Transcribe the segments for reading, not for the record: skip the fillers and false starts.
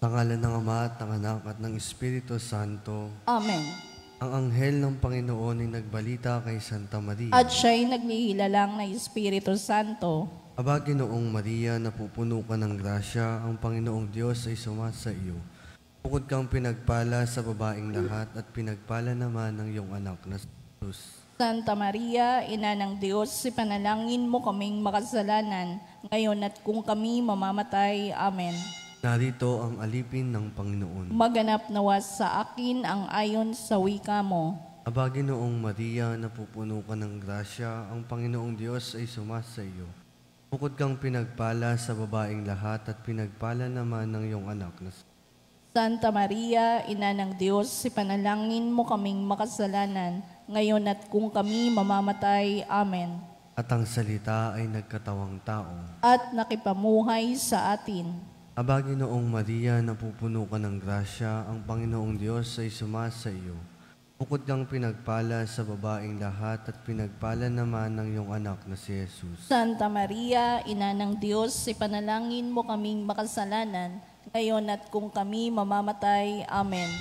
ngalan ng Ama at ng Anak at ng Espiritu Santo. Amen. Ang anghel ng Panginoon ay nagbalita kay Santa Maria. At siya'y naglililalang ng Espiritu Santo. Aba, Ginoong Maria, napupuno ka ng grasya, ang Panginoong Diyos ay sumasa iyo. Bukod kang pinagpala sa babaeng lahat at pinagpala naman ng iyong anak na Jesus. Santa Maria, Ina ng Diyos, ipanalangin mo kaming makasalanan, ngayon at kung kami mamamatay. Amen. Narito ang alipin ng Panginoon. Maganap nawa sa akin ang ayon sa wika mo. Aba, Ginoong Maria, napupuno ka ng grasya, ang Panginoong Diyos ay sumasa iyo. Bukod kang pinagpala sa babaeng lahat at pinagpala naman ng iyong anak na Santa Maria, Ina ng Diyos, ipanalangin mo kaming makasalanan, ngayon at kung kami mamamatay. Amen. At ang salita ay nagkatawang tao. At nakipamuhay sa atin. Aba, Ginoong Maria, napupuno ka ng grasya, ang Panginoong Diyos ay sumasa iyo. Bukod kang pinagpala sa babaeng lahat at pinagpala naman ng iyong anak na si Jesus. Santa Maria, Ina ng Diyos, ipanalangin mo kaming makasalanan, ngayon at kung kami mamamatay. Amen.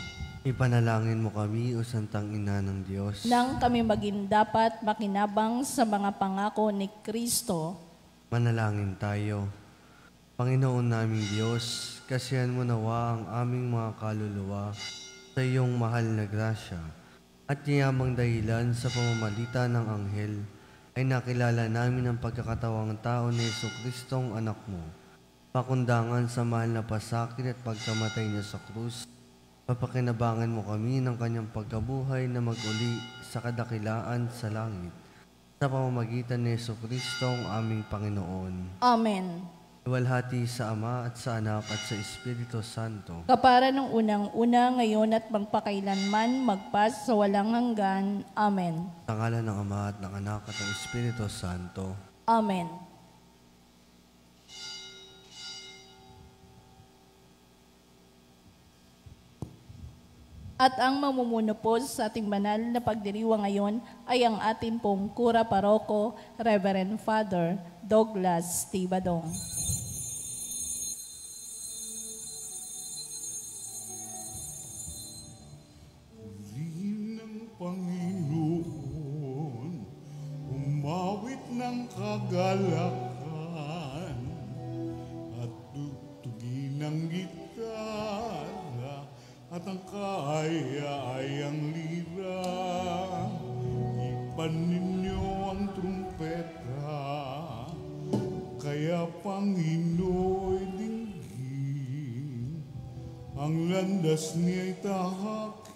Ipanalangin mo kami, o Santang Ina ng Diyos, Nang kami maging dapat makinabang sa mga pangako ni Kristo. manalangin tayo. Panginoon naming Diyos, kasihan mo nawa ang aming mga kaluluwa sa iyong mahal na grasya, at niyamang dahilan sa pamamagitan ng anghel ay nakilala namin ang pagkakatawang tao ni Jesucristong anak mo. Pakundangan sa mahal na pasakit at pagkamatay niya sa krus, papakinabangan mo kami ng kanyang pagkabuhay na mag-uli sa kadakilaan sa langit, sa pamamagitan ni Jesucristong aming Panginoon. Amen. Iwalhati sa Ama at sa Anak at sa Espiritu Santo. Kapara ng unang-una, ngayon at magpakailanman, magpas sa walang hanggan. Amen. Sa ngalan ng Ama at ng Anak at ng Espiritu Santo. Amen. At ang mamumuno po sa ating banal na pagdiriwang ngayon ay ang ating pong Kura Paroko, Reverend Father Douglas Tibadong. Panginoon, umawit ng kagalakan at tugtugin ng gitara at ang kaaya-ayang lira. Ipan ninyo ang trumpeta, kaya Panginoon dinggin, ang landas niya'y tahakin.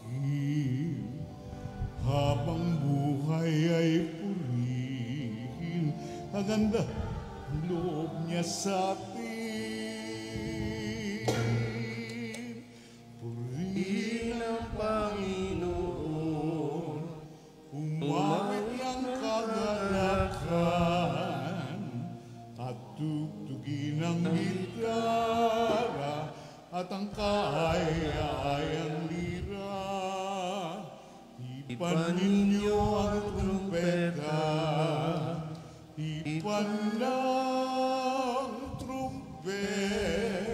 Habang buhay ay purihin, ang ganda ang loob niya sa atin. Purihin ang Panginoon, umawit ng kagalakan, at tugtugin ang gitara at ang kaaya-ayang lira. Ipan ninyo ang trumpeta, ipan ng trumpeta.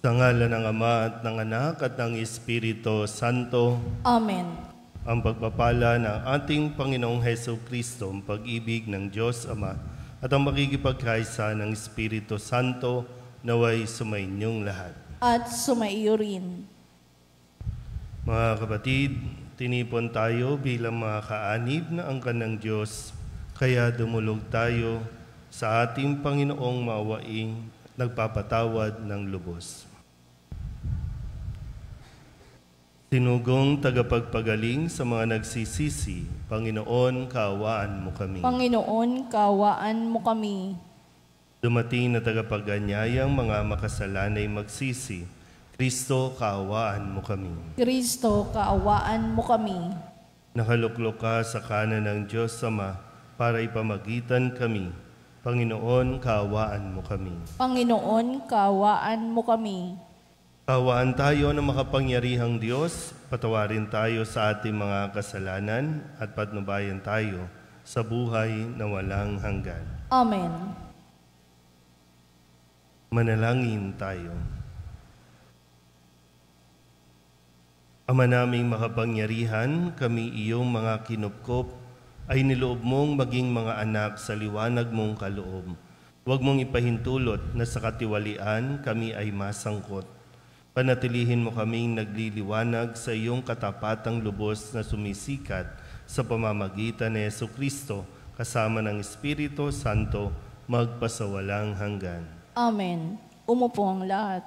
Sa ngalan ng Ama at ng Anak at ng Espiritu Santo. Amen. Ang pagpapala ng ating Panginoong Jesucristo, ang pag-ibig ng Diyos Ama at ang makikipagkaisa ng Espiritu Santo naway sumainyong lahat. At sumaiyo rin. Mga kapatid, tinipon tayo bilang mga kaanib na angkan ng Diyos, kaya dumulog tayo sa ating Panginoong maawaing nagpapatawad ng lubos. Tinugong tagapagpagaling sa mga nagsisisi, Panginoon, kaawaan mo kami. Panginoon, kaawaan mo kami. Dumating na tagapaganyayang mga makasalanay magsisi, Kristo, kaawaan mo kami. Kristo, kaawaan mo kami. Nakaluklok ka sa kanan ng Diyos Ama para ipamagitan kami. Panginoon, kaawaan mo kami. Panginoon, kaawaan mo kami. Kaawaan tayo ng makapangyarihang Diyos, patawarin tayo sa ating mga kasalanan at patnubayan tayo sa buhay na walang hanggan. Amen. Manalangin tayo. Ama naming makapangyarihan, kami iyong mga kinupkop ay niloob mong maging mga anak sa liwanag mong kaloob. Huwag mong ipahintulot na sa katiwalian kami ay masangkot. Panatilihin mo kaming nagliliwanag sa iyong katapatang lubos na sumisikat sa pamamagitan ni Jesucristo kasama ng Espiritu Santo magpasawalang hanggan. Amen. Umupo ang lahat.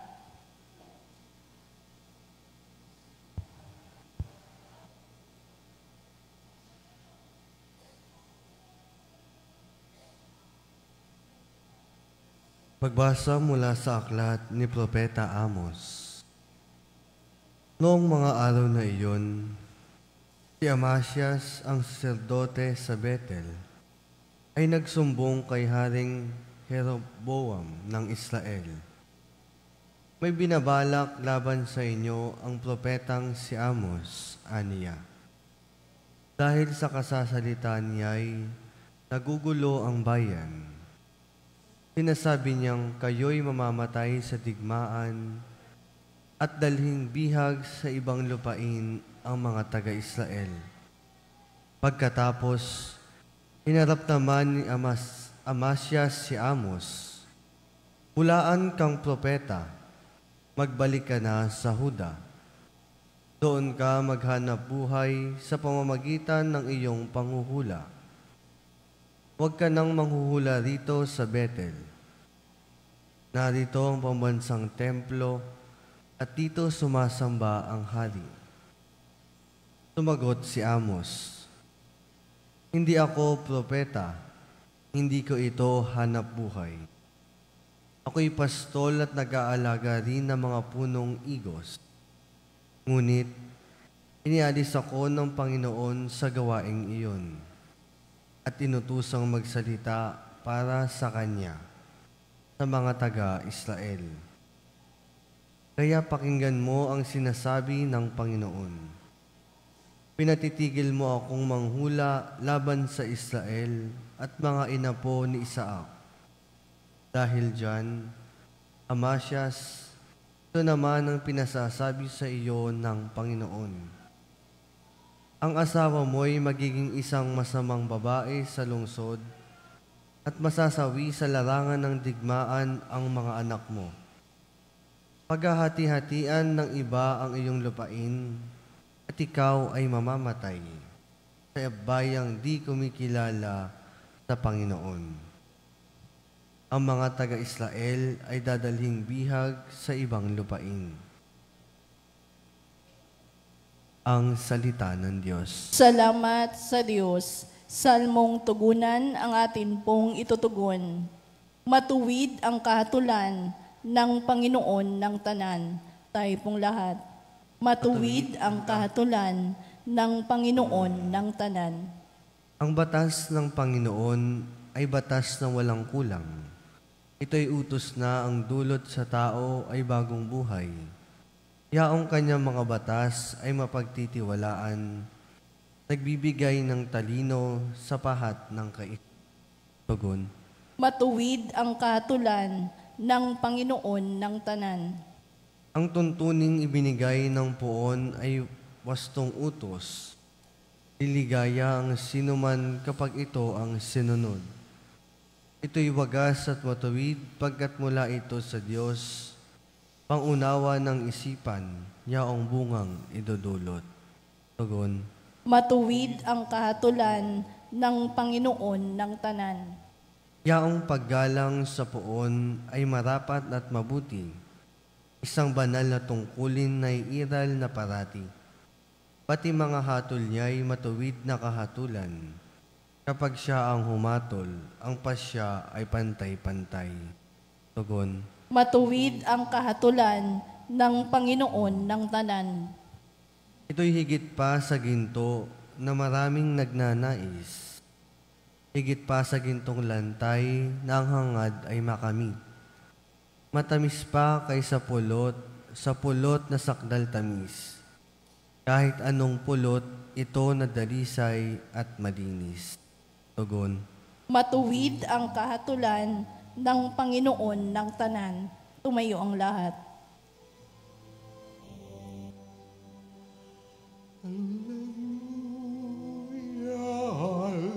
Pagbasa mula sa aklat ni Propeta Amos. Noong mga araw na iyon, si Amasias ang saserdote sa Betel ay nagsumbong kay Haring Jeroboam ng Israel. May binabalak laban sa inyo ang propetang si Amos, aniya. Dahil sa kasasalitan niya'y nagugulo ang bayan. Sinasabi niyang kayo'y mamamatay sa digmaan at dalhing bihag sa ibang lupain ang mga taga-Israel. Pagkatapos, hinarap naman ni Amasias si Amos, "Hulaan kang propeta, magbalik ka na sa Huda. Doon ka maghanap buhay sa pamamagitan ng iyong panghuhula. Huwag ka nang manghuhula rito sa Betel. Narito ang pambansang templo at dito sumasamba ang hari." Sumagot si Amos, "Hindi ako propeta, hindi ko ito hanap buhay. Ako'y pastol at nag-aalaga rin ng mga punong igos. Ngunit, inialis ako ng Panginoon sa gawaing iyon at inutusang magsalita para sa Kanya sa mga taga-Israel. Kaya pakinggan mo ang sinasabi ng Panginoon. Pinatitigil mo akong manghula laban sa Israel at mga inapo ni Isaac. Dahil dyan, Amasias, ito naman ang pinasasabi sa iyo ng Panginoon. Ang asawa mo'y magiging isang masamang babae sa lungsod at masasawi sa larangan ng digmaan ang mga anak mo. Paghahati-hatian ng iba ang iyong lupain at ikaw ay mamamatay sa bayang di kumikilala sa Panginoon. Ang mga taga-Israel ay dadalhing bihag sa ibang lupain." Ang salita ng Diyos. Salamat sa Diyos. Salmong tugunan ang atin pong itutugon. Matuwid ang kahatulan ng Panginoon ng tanan. Tayo pong lahat. Matuwid ang kahatulan ng Panginoon ng tanan. Ang batas ng Panginoon ay batas na walang kulang. Ito'y utos na ang dulot sa tao ay bagong buhay. Yaong kanyang mga batas ay mapagtitiwalaan, nagbibigay ng talino sa pahat ng kaisipan. Matuwid ang kahatulan ng Panginoon ng tanan. Ang tuntuning ibinigay ng poon ay wastong utos. Liligaya ang sinuman kapag ito ang sinunod. Ito'y wagas at matuwid pagkat mula ito sa Diyos, pangunawa ng isipan, yaong bungang idudulot. Tugon. Matuwid ang kahatulan ng Panginoon ng tanan. Yaong paggalang sa poon ay marapat at mabuti. Isang banal na tungkulin na iiral na parati. Pati mga hatol niya'y matuwid na kahatulan. Kapag siya ang humatol, ang pasya ay pantay-pantay. Tugon. Matuwid ang kahatulan ng Panginoon ng tanan. Ito'y higit pa sa ginto na maraming nagnanais. Higit pa sa gintong lantay na ang hangad ay makamit. Matamis pa kaysa pulot, sa pulot na sakdal tamis. Kahit anong pulot, ito na dalisay at malinis. tugon. Matuwid ang kahatulan ng Panginoon ng tanan. Tumayo ang lahat.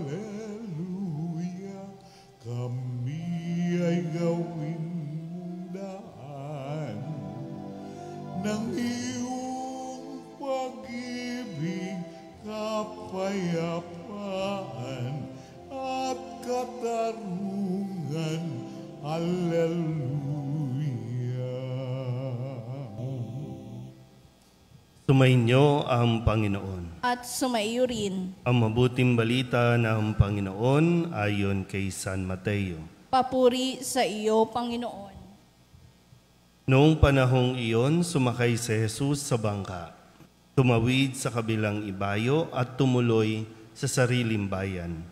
Hallelujah, kami ay gawin mong daan ng iyong pag-ibig, kapayapaan at katarungan. Hallelujah. Sumainyo ang Panginoon. At sumaiyo rin. Ang mabuting balita ng Panginoon ayon kay San Mateo. Papuri sa iyo, Panginoon. Noong panahong iyon, sumakay si Jesus sa bangka, tumawid sa kabilang ibayo at tumuloy sa sariling bayan.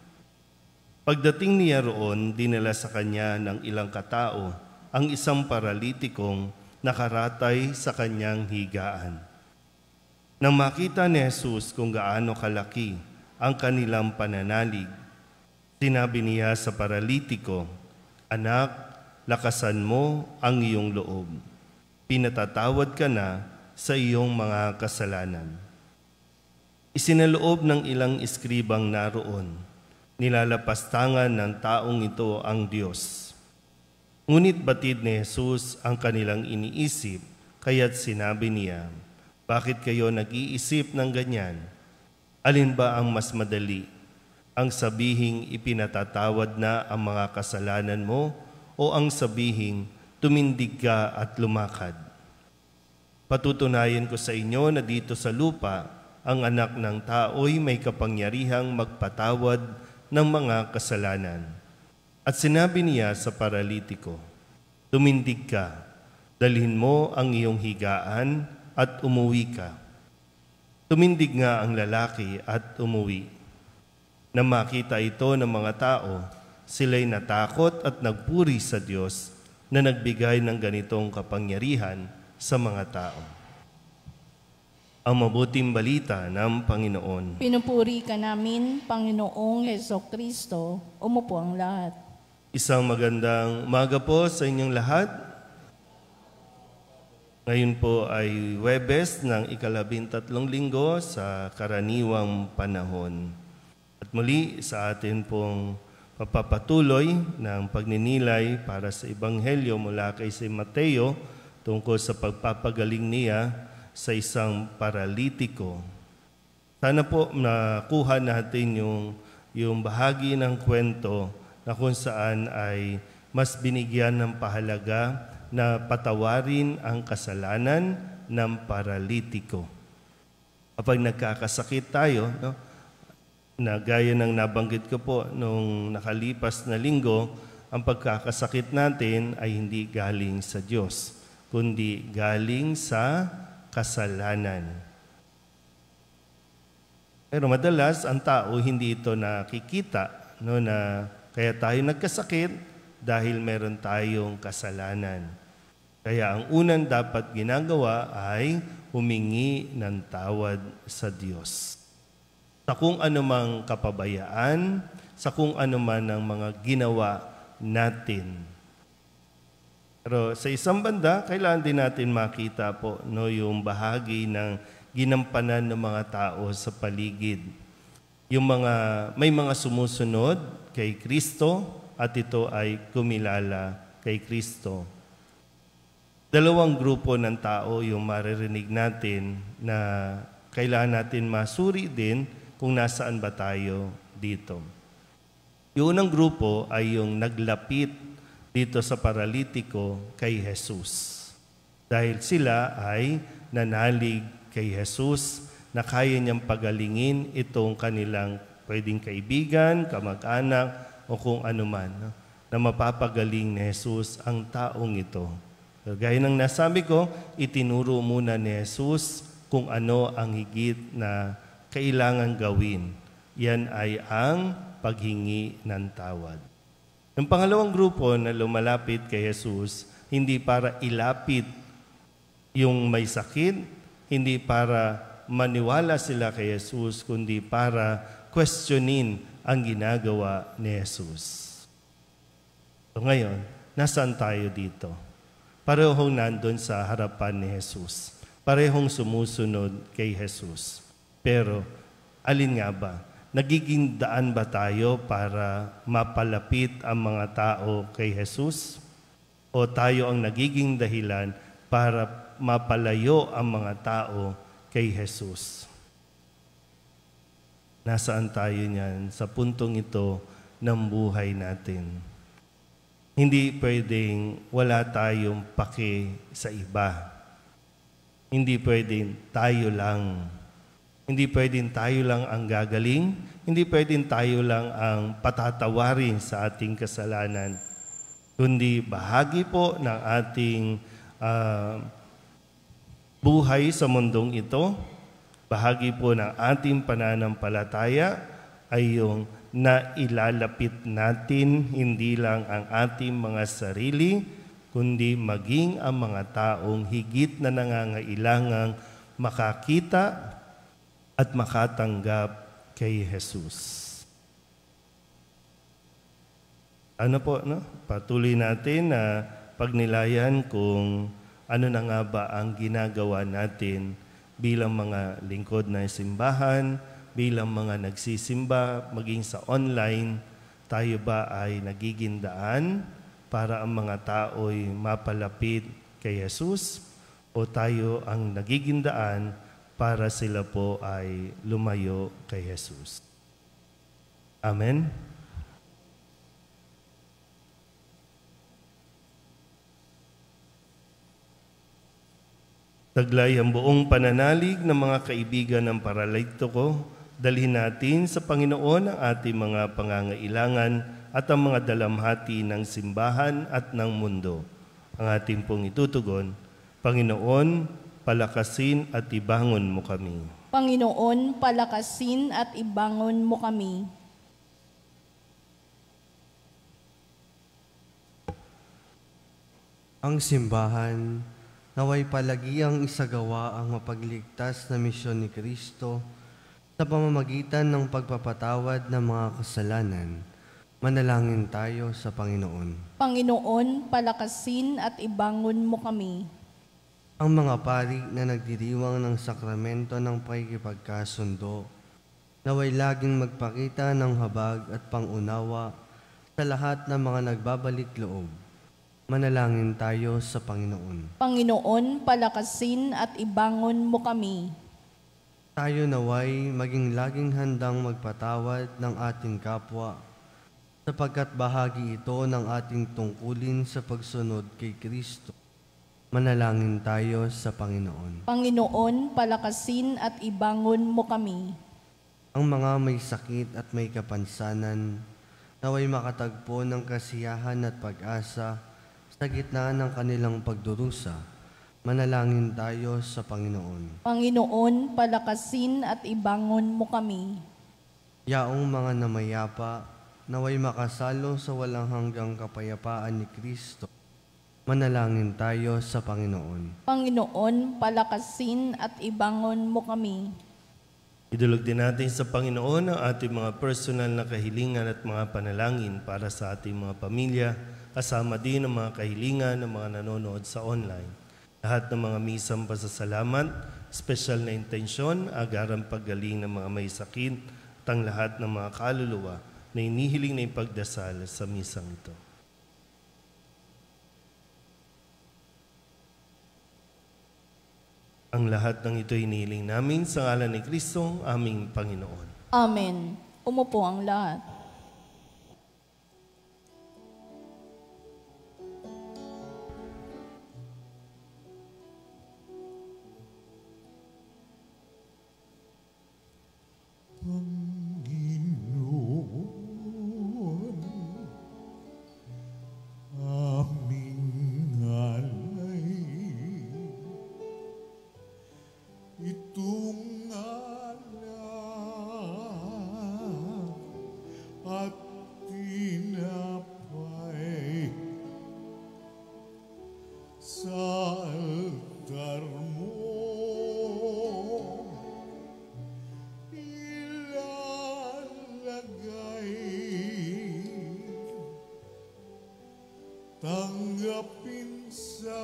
Pagdating niya roon, dinala sa kanya ng ilang katao ang isang paralitikong nakaratay sa kanyang higaan. Nang makita ni Jesus kung gaano kalaki ang kanilang pananalig, sinabi niya sa paralitiko, "Anak, lakasan mo ang iyong loob. Pinatatawad ka na sa iyong mga kasalanan." Isinaloob ng ilang iskribang naroon, nilalapastangan ng taong ito ang Diyos. Ngunit batid ni Jesus ang kanilang iniisip, kaya't sinabi niya, "Bakit kayo nag-iisip ng ganyan? Alin ba ang mas madali? Ang sabihing ipinatatawad na ang mga kasalanan mo o ang sabihing tumindig ka at lumakad? Patutunayan ko sa inyo na dito sa lupa, ang anak ng tao'y may kapangyarihang magpatawad ng mga kasalanan." At sinabi niya sa paralitiko, "Tumindig ka, dalhin mo ang iyong higaan at umuwi ka." Tumindig nga ang lalaki at umuwi. Nang makita ito ng mga tao, sila'y natakot at nagpuri sa Diyos na nagbigay ng ganitong kapangyarihan sa mga tao. Ang mabuting balita ng Panginoon. Pinupuri ka namin, Panginoong Hesukristo. Umupo ang lahat. Isang magandang umaga po sa inyong lahat. Ngayon po ay Huwebes ng ika-13 linggo sa karaniwang panahon. At muli sa atin pong papapatuloy ng pagninilay para sa Ebanghelyo mula kay San Mateo tungkol sa pagpapagaling niya sa isang paralitiko. Sana po nakuha natin yung bahagi ng kwento na kung saan ay mas binigyan ng pahalaga na patawarin ang kasalanan ng paralitiko. Kapag nagkakasakit tayo, na gaya ng nabanggit ko po nung nakalipas na linggo, ang pagkakasakit natin ay hindi galing sa Diyos, kundi galing sa kasalanan. Pero madalas, ang tao hindi ito nakikita, na kaya tayo nagkasakit dahil meron tayong kasalanan. Kaya ang unang dapat ginagawa ay humingi ng tawad sa Diyos. Sa kung anumang kapabayaan, sa kung anuman ng mga ginawa natin. Pero sa isang banda, kailangan din natin makita po yung bahagi ng ginampanan ng mga tao sa paligid. May mga sumusunod kay Kristo at ito ay kumilala kay Kristo. Dalawang grupo ng tao yung maririnig natin na kailangan natin masuri din kung nasaan ba tayo dito. Yung unang grupo ay yung naglapit dito sa paralitiko kay Jesus. Dahil sila ay nanalig kay Jesus na kaya niyang pagalingin itong kanilang pwedeng kaibigan, kamag-anak, o kung anuman, na mapapagaling ni Jesus ang taong ito. Gaya ng nasabi ko, itinuro muna ni Jesus kung ano ang higit na kailangan gawin. Yan ay ang paghingi ng tawad. Yung pangalawang grupo na lumalapit kay Jesus, hindi para ilapit yung may sakit, hindi para maniwala sila kay Jesus, kundi para questionin ang ginagawa ni Jesus. So ngayon, nasaan tayo dito? Parehong nandun sa harapan ni Jesus. Parehong sumusunod kay Jesus. Pero, alin nga ba? Nagiging daan ba tayo para mapalapit ang mga tao kay Jesus? O tayo ang nagiging dahilan para mapalayo ang mga tao kay Jesus? Nasaan tayo niyan sa puntong ito ng buhay natin? Hindi pwedeng wala tayong pake sa iba. Hindi pwedeng tayo lang. Hindi pwedeng tayo lang ang gagaling. Hindi pwedeng tayo lang ang patatawarin sa ating kasalanan. Kundi bahagi po ng ating buhay sa mundong ito, bahagi po ng ating pananampalataya ay yung na ilalapit natin hindi lang ang ating mga sarili, kundi maging ang mga taong higit na nangangailangang makakita at makatanggap kay Jesus. Ano po, no? Patuloy natin na pagnilayan kung ano na nga ba ang ginagawa natin bilang mga lingkod ng simbahan, bilang mga nagsisimba, maging sa online, tayo ba ay nagiging daan para ang mga tao'y mapalapit kay Jesus? O tayo ang nagiging daan para sila po ay lumayo kay Jesus? Amen? Taglay ang buong pananalig ng mga kaibigan ng Paralayto ko, dalhin natin sa Panginoon ang ating mga pangangailangan at ang mga dalamhati ng simbahan at ng mundo. Ang ating pong itutugon, Panginoon, palakasin at ibangon mo kami. Panginoon, palakasin at ibangon mo kami. Ang simbahan, naway palagi ang isagawa ang mapagligtas na misyon ni Kristo sa pamamagitan ng pagpapatawad ng mga kasalanan. Manalangin tayo sa Panginoon. Panginoon, palakasin at ibangon mo kami. Ang mga pari na nagdiriwang ng sakramento ng pakikipagkasundo, naway laging magpakita ng habag at pangunawa sa lahat ng mga nagbabalik loob. Manalangin tayo sa Panginoon. Panginoon, palakasin at ibangon mo kami. Tayo naway maging laging handang magpatawad ng ating kapwa, sapagkat bahagi ito ng ating tungkulin sa pagsunod kay Kristo. Manalangin tayo sa Panginoon. Panginoon, palakasin at ibangon mo kami. Ang mga may sakit at may kapansanan, naway makatagpo ng kasiyahan at pag-asa sa gitna ng kanilang pagdurusa. Manalangin tayo sa Panginoon. Panginoon, palakasin at ibangon mo kami. Yaong mga namayapa, naway makasalo sa walang hanggang kapayapaan ni Kristo. Manalangin tayo sa Panginoon. Panginoon, palakasin at ibangon mo kami. Idulog din natin sa Panginoon ang ating mga personal na kahilingan at mga panalangin para sa ating mga pamilya, kasama din ang mga kahilingan ng mga nanonood sa online. Lahat ng mga misang pasasalamat, special na intensyon, agarang paggaling ng mga may sakit, at ang lahat ng mga kaluluwa na inihiling na ipagdasal sa misang ito. Ang lahat ng ito inihiling namin sa ngalan ni Kristo, aming Panginoon. Amen. Umupo ang lahat. Panginoon, aming alay, itong alak tanggapin sa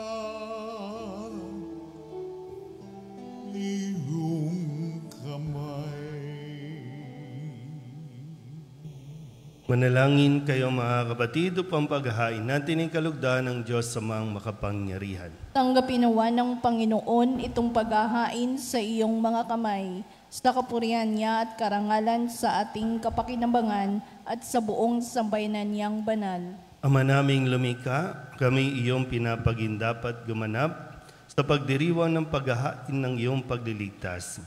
iyong kamay. Manalangin kayo mga kapatid upang paghahain natin ang kalugdan ng Diyos sa mga makapangyarihan. Tanggapin nawa ng Panginoon itong paghahain sa iyong mga kamay, sa kapurihan niya at karangalan sa ating kapakinabangan at sa buong sambayanan niyang banal. Ama naming lumikha, kami iyong pinapagindapat gumanap sa pagdiriwang ng paghahain ng iyong pagliligtas.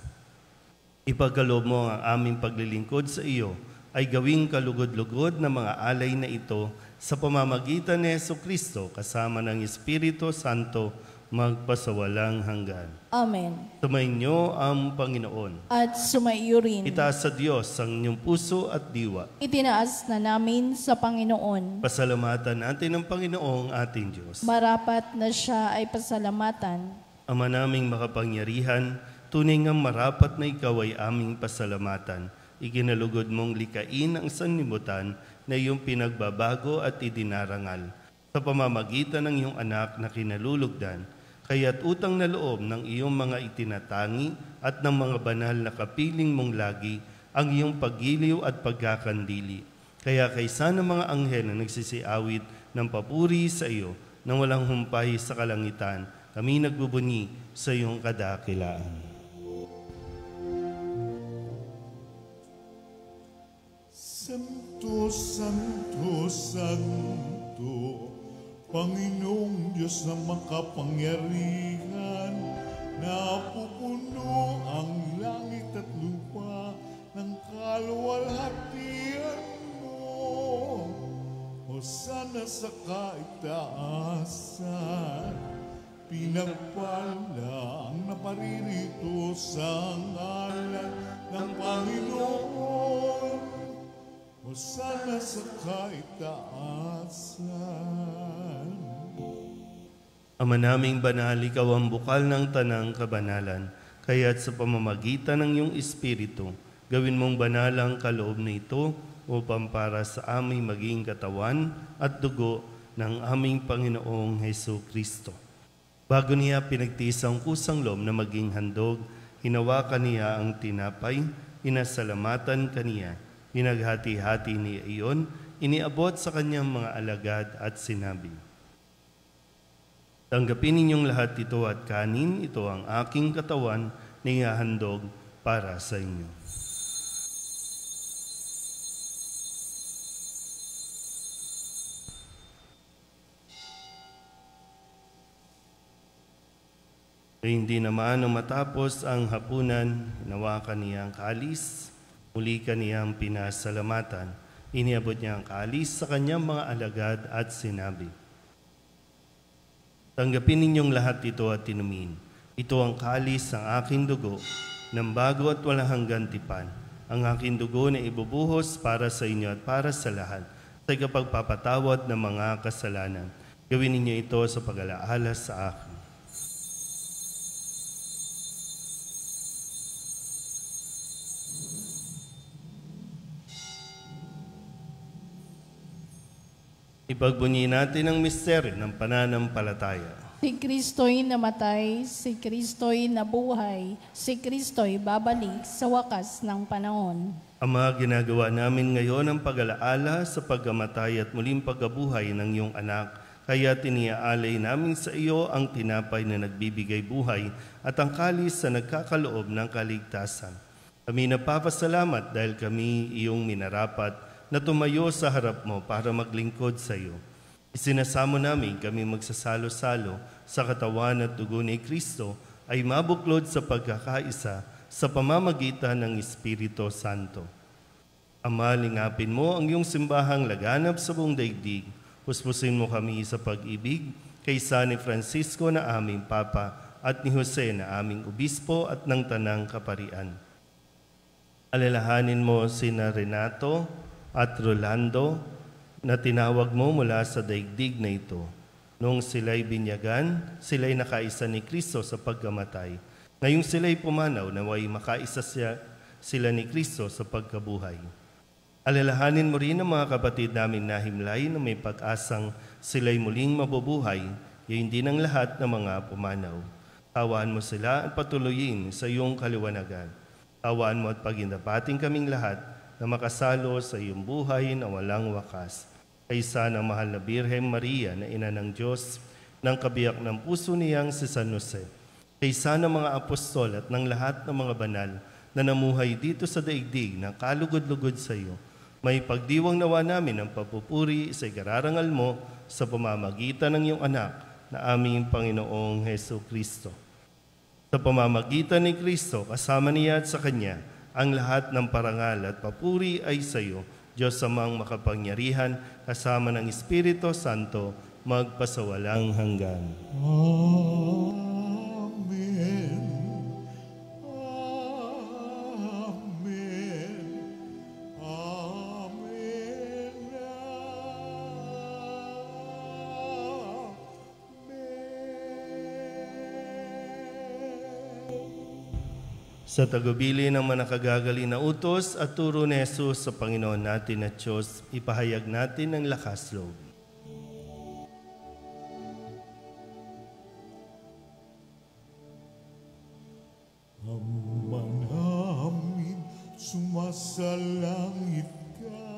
Ipagkaloob mo ang aming paglilingkod sa iyo ay gawing kalugod-lugod na mga alay na ito sa pamamagitan ni Jesucristo kasama ng Espiritu Santo magpasawalang hanggan. Amen. Sumainyo ang Panginoon. At sumaiyo rin. Itaas sa Diyos ang inyong puso at diwa. Itinaas na namin sa Panginoon. Pasalamatan natin ang Panginoong ating Diyos. Marapat na siya ay pasalamatan. Ama naming makapangyarihan, tunay ngang marapat na ikaw ay aming pasalamatan. Iginalugod mong likain ang sanlibutan na iyong pinagbabago at idinarangal sa pamamagitan ng iyong anak na kinalulugdan, kaya't utang na loob ng iyong mga itinatangi at ng mga banal na kapiling mong lagi ang iyong paggiliw at pagkakandili. Kaya kaysa ng mga anghel na nagsisiawit ng papuri sa iyo nang walang humpay sa kalangitan, kami nagbubunyi sa iyong kadakilaan. Santo, Santo, Santo, Panginoong Diyos na makapangyarihan, napupuno ang langit at lupa ng kaluwalhatian mo. Hosana sa kaitaasan, pinagpala ang naparirito sa ngalan ng Panginoon. Hosana sa kaitaasan. Ama naming banal, ikaw ang bukal ng tanang kabanalan, kaya't sa pamamagitan ng iyong Espiritu, gawin mong banal ang kaloob na ito upang para sa aming maging katawan at dugo ng aming Panginoong Jesucristo. Bago niya pinagtiis ang kusang loob na maging handog, hinawakan niya ang tinapay, inasalamatan kaniya, pinaghati-hati niya iyon, iniabot sa kanyang mga alagad at sinabi, tanggapin ninyong lahat ito at kanin, ito ang aking katawan na ihahandog para sa inyo. Hindi naman nang matapos ang hapunan, hinawakan niya ang kalis, muli kaniyang pinasalamatan. Iniabot niya ang kalis sa kanyang mga alagad at sinabi, tanggapin ninyong lahat ito at inumin. Ito ang kalis ng aking dugo, ng bago at walang hanggang tipan. Ang aking dugo na ibubuhos para sa inyo at para sa lahat, sa ikapagpapatawad ng mga kasalanan. Gawin ninyo ito sa pag-alaala sa akin. Ipagbunyi natin ang misteryo ng pananampalataya. Si Kristo'y namatay, si Kristo'y nabuhay, si Kristo'y babalik sa wakas ng panahon. Ama, ginagawa namin ngayon ang pag-alaala sa pagkamatay at muling pagkabuhay ng iyong anak, kaya tiniaalay namin sa iyo ang tinapay na nagbibigay buhay at ang kalis na nagkakaloob ng kaligtasan. Kami napapasalamat dahil kami iyong minarapat na tumayo sa harap mo para maglingkod sa iyo. Isinasamo namin kami magsasalo-salo sa katawan at dugo ni Kristo ay mabuklod sa pagkakaisa sa pamamagitan ng Espiritu Santo. Ama, lingapin mo ang iyong simbahang laganap sa buong daigdig. Puspusin mo kami sa pag-ibig kaysa ni Francisco na aming Papa at ni Jose na aming Obispo at ng Tanang Kaparian. Alalahanin mo sina Renato at Rolando na tinawag mo mula sa daigdig na ito. Noong sila'y binyagan, sila'y nakaisa ni Kristo sa pagkamatay. Ngayong sila'y pumanaw, naway makaisa sila ni Kristo sa pagkabuhay. Alalahanin mo rin ang mga kapatid namin na himlay na may pag-asang sila'y muling mabubuhay, yayin din ang lahat ng mga pumanaw. Tawaan mo sila at patuloyin sa iyong kaliwanagan. Tawaan mo at pagindapating kaming lahat na makasalo sa iyong buhay na walang wakas. Kaysa ng mahal na Birhen Maria na ina ng Diyos, ng kabiyak ng puso niyang si San Jose, kaysa ng mga apostol at ng lahat ng mga banal na namuhay dito sa daigdig na kalugod-lugod sa iyo, may pagdiwang nawa namin ang papupuri sa ikararangal mo sa pamamagitan ng iyong anak na aming Panginoong Heso Kristo. Sa pamamagitan ni Kristo, kasama niya at sa Kanya, ang lahat ng parangal at papuri ay sa iyo, Diyos Amang makapangyarihan, kasama ng Espiritu Santo, magpasawalang hanggan. Amen. Amen. Amen. Sa tagubili ng manakagagali na utos at turo ni Jesus sa Panginoon natin at Diyos, ipahayag natin ang lakas loob. Ama namin, sumasalangit ka,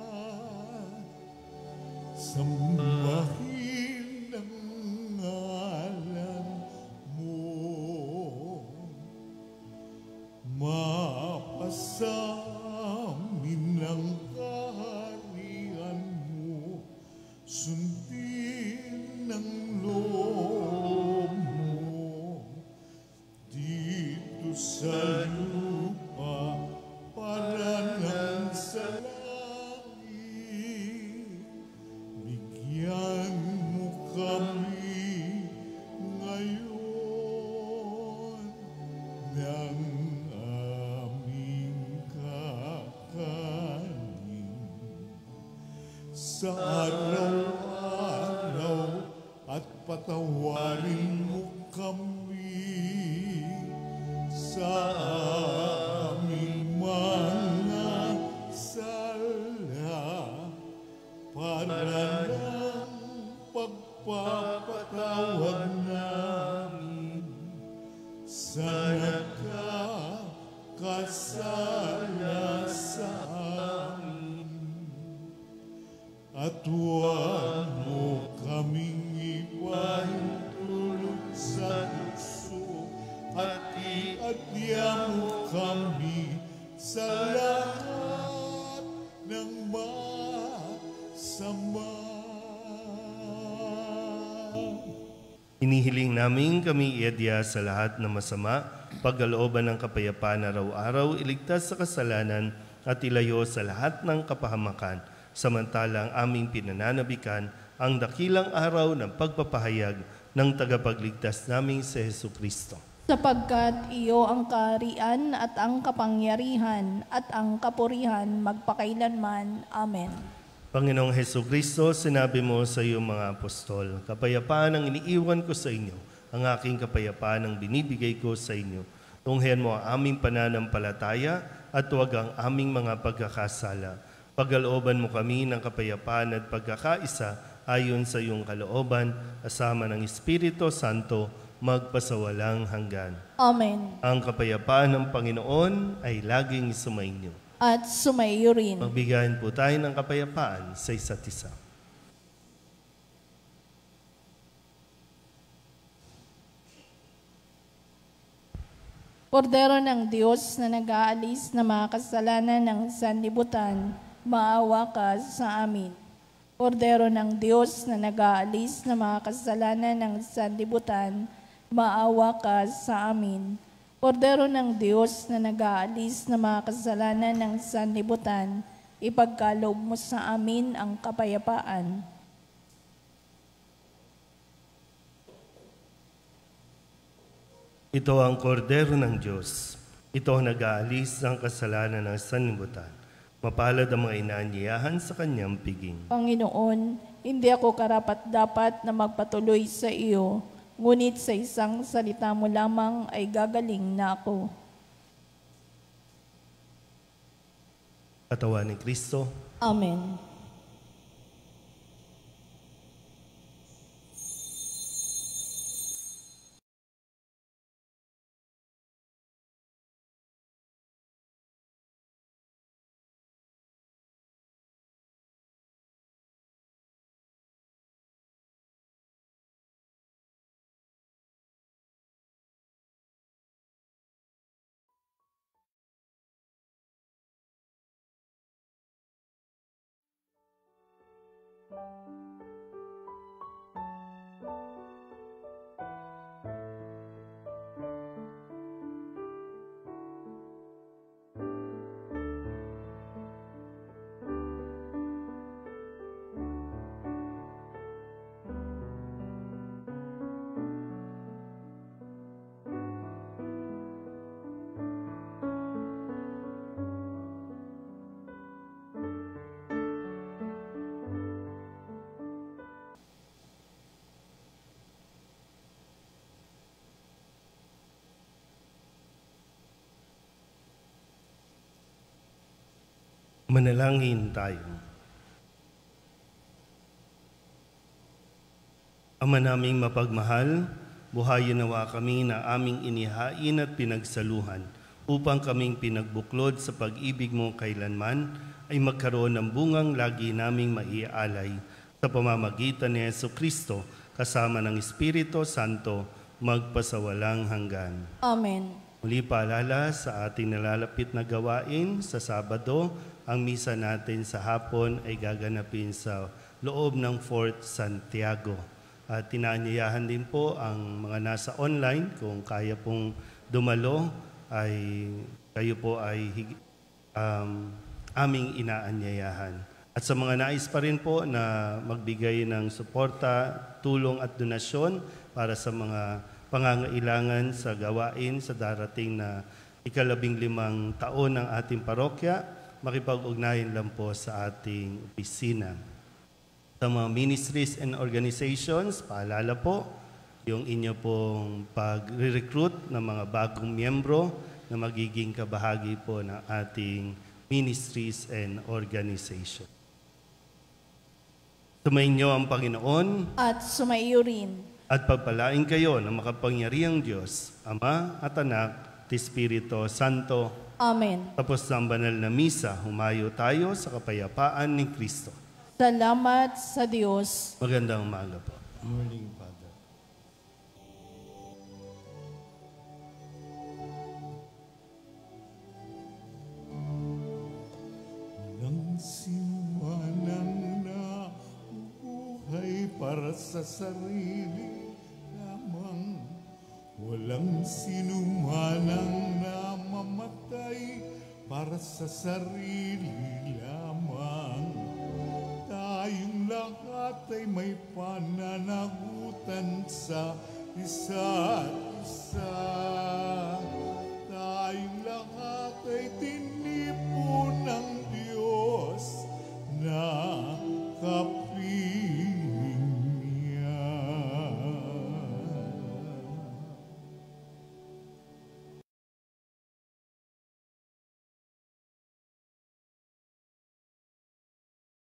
sambahin ang ngalan mo. Mapasamin ang kaharian mo, sundin ang loob mo, dito sa lupa para nang sa langit. Bigyan mo kami ngayon ng aming kakanin. Sa araw-araw at patawarin mo kami sa aming mga sala para ng pagpapatawad namin sa nagkakasala sa amin. At huwag mo kaming ipahintulot sa tukso, at iadya mo kami sa lahat ng masama. Hinihiling namin kami iadya sa lahat ng masama, pagkalooban ng kapayapaan araw-araw, iligtas sa kasalanan at ilayo sa lahat ng kapahamakan, samantalang aming pinananabikan ang dakilang araw ng pagpapahayag ng tagapagligtas naming si Jesucristo. Sapagkat iyo ang kaharian at ang kapangyarihan at ang kapurihan magpakailanman. Amen. Panginoong Jesucristo, sinabi mo sa iyong mga apostol, kapayapaan ang iniiwan ko sa inyo, ang aking kapayapaan ang binibigay ko sa inyo. Tunghayan mo ang aming pananampalataya at huwag ang aming mga pagkakasala. Pagkalooban mo kami ng kapayapaan at pagkakaisa ayon sa iyong kalooban, kasama ng Espiritu Santo, magpasawalang hanggan. Amen. Ang kapayapaan ng Panginoon ay laging sumainyo. At sumaiyo rin. Magbigayan po tayo ng kapayapaan sa isa't isa. Kordero ng Diyos na nag-aalis na mga kasalanan ng sanlibutan, maawa ka sa amin. Kordero ng Diyos na nag-aalis na mga kasalanan ng sanlibutan, maawa ka sa amin. Kordero ng Diyos na nag-aalis na mga kasalanan ng sanlibutan, ipagkaloob mo sa amin ang kapayapaan. Ito ang kordero ng Diyos. Ito ang nag-aalis ng kasalanan ng sanlibutan. Mapalad ang mga inaanyayahan sa kanyang piging. Panginoon, hindi ako karapat-dapat na magpatuloy sa iyo, ngunit sa isang salita mo lamang ay gagaling na ako. katawan ni Kristo. Amen. Manalangin tayo. Ama naming mapagmahal, buhayin nawa kami na aming inihain at pinagsaluhan upang kaming pinagbuklod sa pag-ibig mo kailanman ay magkaroon ng bungang lagi naming maialay sa pamamagitan ni Jesucristo kasama ng Espiritu Santo magpasawalang hanggan. Amen. Muli paalala sa ating nalalapit na gawain sa Sabado, ang misa natin sa hapon ay gaganapin sa loob ng Fort Santiago. At tinaanyayahan din po ang mga nasa online, kung kaya pong dumalo, ay kayo po ay aming inaanyayahan. At sa mga nais pa rin po na magbigay ng suporta, tulong at donasyon para sa mga pangangailangan sa gawain sa darating na 15 taon ng ating parokya, makipag-ugnayan lang po sa ating opisina. Sa mga ministries and organizations, paalala po yung inyo pong pag-recruit ng mga bagong miyembro na magiging kabahagi po ng ating ministries and organization. Sumainyo ang Panginoon At sumaiyo rin. at pagpalain kayo ng makapangyarihang Diyos, Ama at Anak at Espiritu Santo. Amen. Tapos ng banal na misa, humayo tayo sa kapayapaan ni Kristo. Salamat sa Diyos. Magandang umaga po. Morning, Father. Walang sinumanang na buhay para sa sarili lamang. Walang sinumanang na mamatay para sa sarili lamang. Tayong lahat ay may pananagutan sa isa't isa.